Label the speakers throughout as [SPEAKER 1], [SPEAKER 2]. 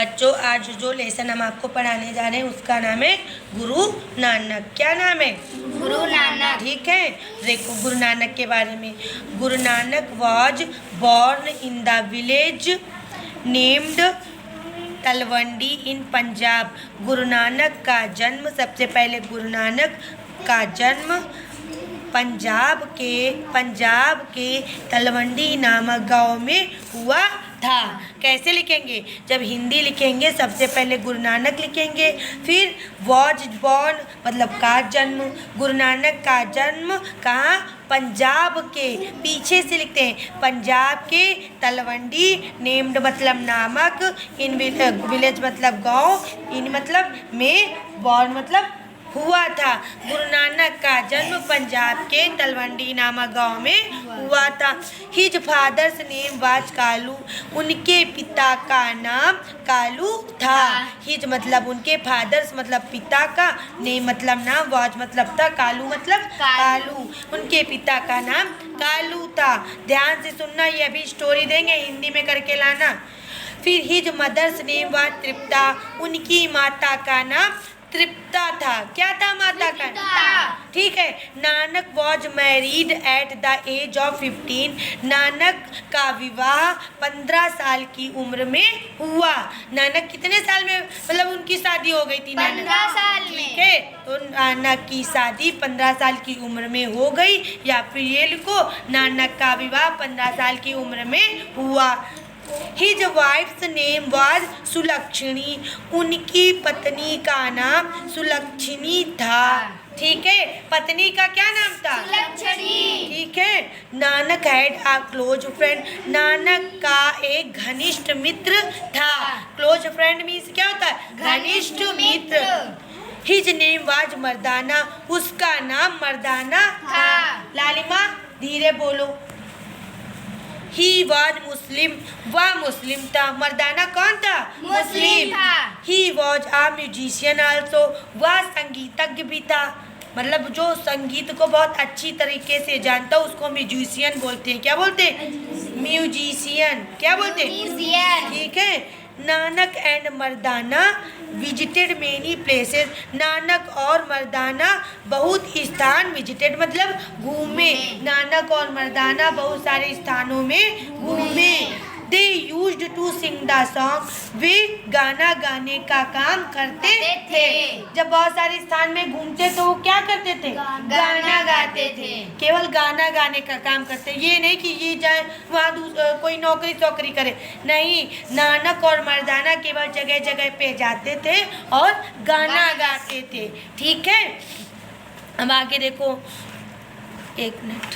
[SPEAKER 1] बच्चों आज जो लेसन हम आपको पढ़ाने जा रहे हैं उसका नाम है गुरु नानक। क्या नाम है?
[SPEAKER 2] गुरु नानक।
[SPEAKER 1] ठीक है, देखो गुरु नानक के बारे में। Guru Nanak was born in the village named Talwandi in Punjab. Guru Nanak का जन्म, सबसे पहले गुरु नानक का जन्म पंजाब के तलवंडी नामक गांव में हुआ था। कैसे लिखेंगे? जब हिंदी लिखेंगे सबसे पहले गुरु नानक लिखेंगे, फिर वॉज बॉर्न मतलब का जन्म। गुरु नानक का जन्म कहाँ? पंजाब के, पीछे से लिखते हैं पंजाब के तलवंडी, नेम्ड मतलब नामक, इन विलेज मतलब गांव, इन मतलब में, बॉर्न मतलब हुआ था। गुरु नानक का जन्म पंजाब के तलवंडी नामक गांव में हुआ था। His father's name was Kalu, उनके पिता का नाम कालू था। हिज मतलब उनके, फादर्स मतलब पिता का, नेम मतलब नाम, वाज मतलब था, कालू मतलब कालू, उनके पिता का नाम कालू था। ध्यान से सुनना, ये अभी स्टोरी देंगे, हिंदी में करके लाना। फिर हिज मदर्स नेम वाज तृप्ता, उनकी माता का नाम तृप्ता था। क्या था माता का? ठीक है। Nanak was married at the age of 15, Nanak का विवाह 15 साल की उम्र में हुआ। नानक कितने साल में मतलब उनकी शादी हो गई थी?
[SPEAKER 2] 15 साल में।
[SPEAKER 1] ठीक है, तो नानक की शादी 15 साल की उम्र में हो गई, या फिर ये लिखो नानक का विवाह 15 साल की उम्र में हुआ। His wife's name was सुलक्षणी, उनकी पत्नी का नाम सुलक्षणी था। ठीक है, पत्नी का क्या नाम था?
[SPEAKER 2] सुलक्षणी।
[SPEAKER 1] ठीक है। Nanak had a close friend, Nanak का एक घनिष्ठ मित्र था। क्लोज फ्रेंड मीन्स क्या होता है? घनिष्ठ मित्र। हिज नेम वाज मर्दाना, उसका नाम मर्दाना था। लालिमा धीरे बोलो। ही वॉज मुस्लिम, वह मुस्लिम था। मर्दाना कौन था?
[SPEAKER 2] मुस्लिम था।
[SPEAKER 1] He was a musician also, वह संगीतज्ञ भी था। मतलब जो संगीत को बहुत अच्छी तरीके से जानता है उसको म्यूजिशियन बोलते हैं। क्या बोलते हैं? म्यूजिशियन। क्या बोलते हैं? ठीक है। Nanak and Mardana visited many places, Nanak और मर्दाना बहुत स्थान विजिटेड मतलब घूमे। नानक और मर्दाना बहुत सारे स्थानों में घूमे। They used to sing the song, वे गाना गाने का काम करते थे। जब बहुत सारे स्थान में घूमते तो वो क्या करते थे? गाना गाते थे। केवल गाना गाने का काम करते, ये नहीं कि ये जाए वहाँ कोई नौकरी करे, नहीं। नानक और मर्दाना केवल जगह जगह पे जाते थे और गाना गाते थे। ठीक है, अब आगे देखो, एक मिनट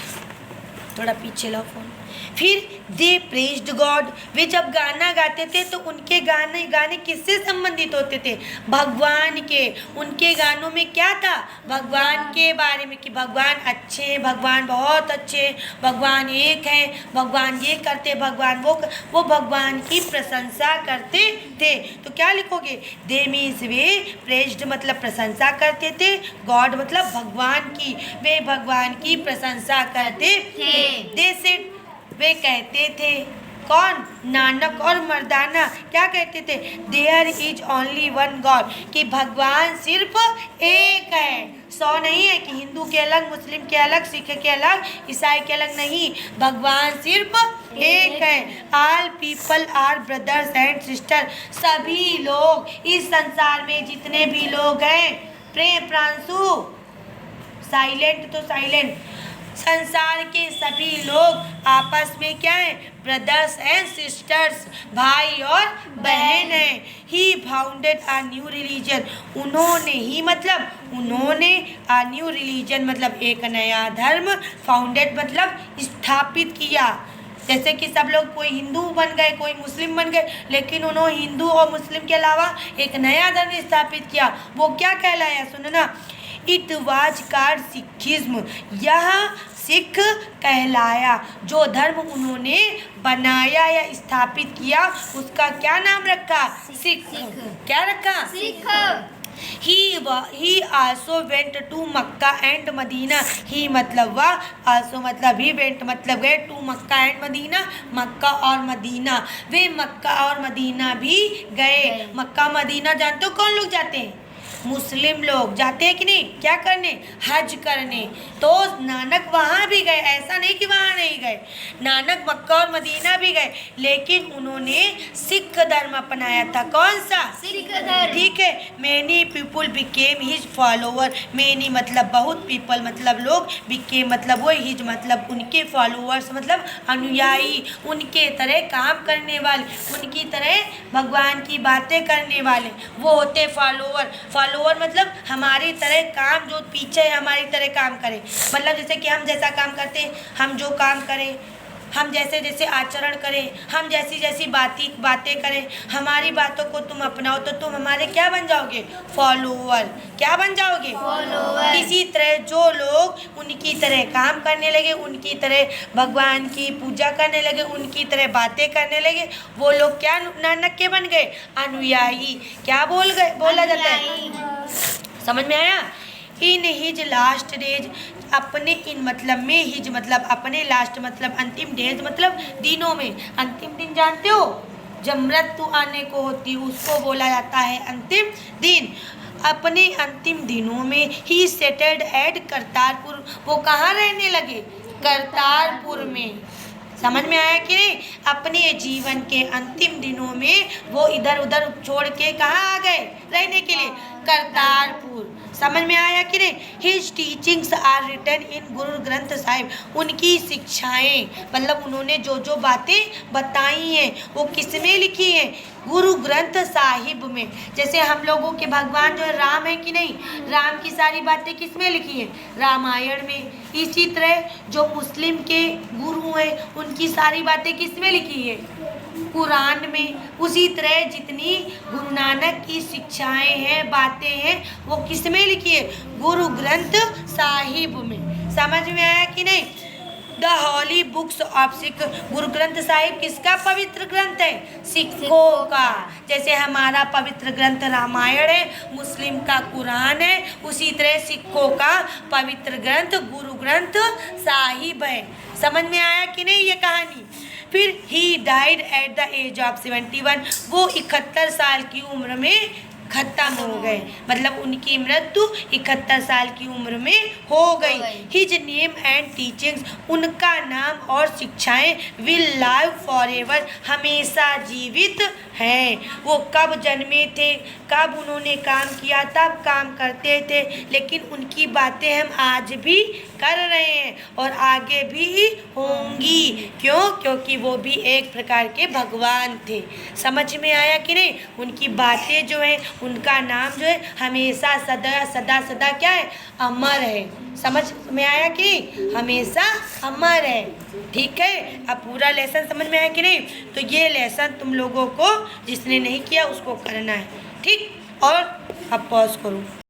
[SPEAKER 1] थोड़ा पीछे लाओ फोन। फिर दे प्रेज्ड गॉड, वे जब गाना गाते थे तो उनके गाने किससे संबंधित होते थे? भगवान के। उनके गानों में क्या था? भगवान के बारे में, कि भगवान अच्छे हैं, भगवान बहुत अच्छे हैं, भगवान एक है, भगवान ये करते, भगवान वो भगवान की प्रशंसा करते थे। तो क्या लिखोगे? दे मीन्स वे, प्रेज्ड मतलब प्रशंसा करते थे, गॉड मतलब भगवान की, वे भगवान की प्रशंसा करते थे। दे सेड, वे कहते थे। कौन? नानक और मर्दाना क्या कहते थे? There is only one God, कि भगवान सिर्फ एक है। 100 नहीं है कि हिंदू के अलग, मुस्लिम के अलग, सिख के अलग, ईसाई के अलग, नहीं। भगवान सिर्फ एक है। All people are brothers and sister, सभी लोग इस संसार में जितने भी लोग हैं, प्रेम प्रांशु साइलेंट, तो साइलेंट, संसार के सभी लोग आपस में क्या है? ब्रदर्स एंड सिस्टर्स, भाई और बहन है। ही फाउंडेड अ न्यू रिलीजन, उन्होंने ही मतलब उन्होंने, अ न्यू रिलीजन मतलब एक नया धर्म, फाउंडेड मतलब स्थापित किया। जैसे कि सब लोग कोई हिंदू बन गए, कोई मुस्लिम बन गए, लेकिन उन्होंने हिंदू और मुस्लिम के अलावा एक नया धर्म स्थापित किया। वो क्या कहलाया? सुनना, इट वाज कॉल्ड सिखिज्म, यह सिख कहलाया। जो धर्म उन्होंने बनाया या स्थापित किया उसका क्या नाम रखा? सिख। क्या रखा?
[SPEAKER 2] Sikh.
[SPEAKER 1] He also went to Mecca and Medina. He मतलब वह, आल्सो मतलब ही, वेंट मतलब गए, to Mecca and Medina, Mecca और मदीना। वे मक्का और मदीना भी गए। मक्का मदीना जानते हो कौन लोग जाते हैं? मुस्लिम लोग जाते हैं कि नहीं? क्या करने? हज करने। तो नानक वहाँ भी गए, ऐसा नहीं कि वहाँ नहीं गए। नानक मक्का और मदीना भी गए, लेकिन उन्होंने सिख धर्म अपनाया था। कौन सा?
[SPEAKER 2] सिख धर्म।
[SPEAKER 1] ठीक है। Many people became his follower. Many मतलब बहुत, पीपल मतलब लोग, बिकेम मतलब वो, हिज मतलब उनके, फॉलोअर्स मतलब अनुयायी, उनके तरह काम करने वाले, उनकी तरह भगवान की बातें करने वाले, वो होते फॉलोअर। फॉलोअर मतलब हमारी तरह काम, जो पीछे हमारी तरह काम करे। मतलब जैसे कि हम जैसा काम करते हैं, हम जो काम करें, हम जैसे जैसे आचरण करें, हम जैसी जैसी बातें करें, हमारी बातों को तुम अपनाओ तो तुम हमारे क्या बन जाओगे? फॉलोअर। क्या बन जाओगे?
[SPEAKER 2] फॉलोअर।
[SPEAKER 1] इसी तरह जो लोग उनकी तरह काम करने लगे, उनकी तरह भगवान की पूजा करने लगे, उनकी तरह बातें करने लगे, वो लोग क्या नानक के बन गए? अनुयायी। क्या बोला जाता है? समझ में आया? इन हिज लास्ट डेज, अपने, इन मतलब में, हिज मतलब अपने, लास्ट मतलब अंतिम, डेज मतलब दिनों में। अंतिम दिन जानते हो? जब मृत्यु आने को होती है उसको बोला जाता है अंतिम दिन। अपने अंतिम दिनों में ही सेटल्ड एट करतारपुर। वो कहाँ रहने लगे? करतारपुर में। समझ में आया कि नहीं? अपने जीवन के अंतिम दिनों में वो इधर उधर छोड़ के कहाँ आ गए रहने के लिए? करतारपुर। समझ में आया कि नहीं? His teachings are written in Guru Granth Sahib. उनकी शिक्षाएं मतलब उन्होंने जो जो बातें बताई हैं वो किस में लिखी हैं? गुरु ग्रंथ साहिब में। जैसे हम लोगों के भगवान जो है राम है कि नहीं, राम की सारी बातें किस में लिखी हैं? रामायण में। इसी तरह जो मुस्लिम के गुरु हैं उनकी सारी बातें किस में लिखी है? कुरान में। उसी तरह जितनी गुरु नानक की शिक्षाएं हैं, बातें हैं, वो किस में लिखी है? गुरु ग्रंथ साहिब में। समझ में आया कि नहीं? The holy books of Sikh. Guru Granth Sahib किसका पवित्र ग्रंथ है? सिखों का। जैसे हमारा पवित्र ग्रंथ रामायण है, मुस्लिम का कुरान है, उसी तरह सिखों का पवित्र ग्रंथ गुरु ग्रंथ साहिब है। समझ में आया कि नहीं ये कहानी? फिर he died at the age of 71। वो 71 साल की उम्र में खत्म हो गए, मतलब उनकी मृत्यु 71 साल की उम्र में हो गई। हिज नेम एंड टीचिंग्स, उनका नाम और शिक्षाएं विल लाइव फॉर एवर, हमेशा जीवित हैं। वो कब जन्मे थे, कब उन्होंने काम किया, तब काम करते थे, लेकिन उनकी बातें हम आज भी कर रहे हैं और आगे भी होंगी। क्यों? क्योंकि वो भी एक प्रकार के भगवान थे। समझ में आया कि नहीं? उनकी बातें जो है, उनका नाम जो है हमेशा सदा सदा सदा क्या है? अमर है। समझ में आया कि नहीं? हमेशा अमर है। ठीक है? अब पूरा लेसन समझ में आया कि नहीं? तो ये लेसन तुम लोगों को जिसने नहीं किया उसको करना है। ठीक? और अब पॉज करो।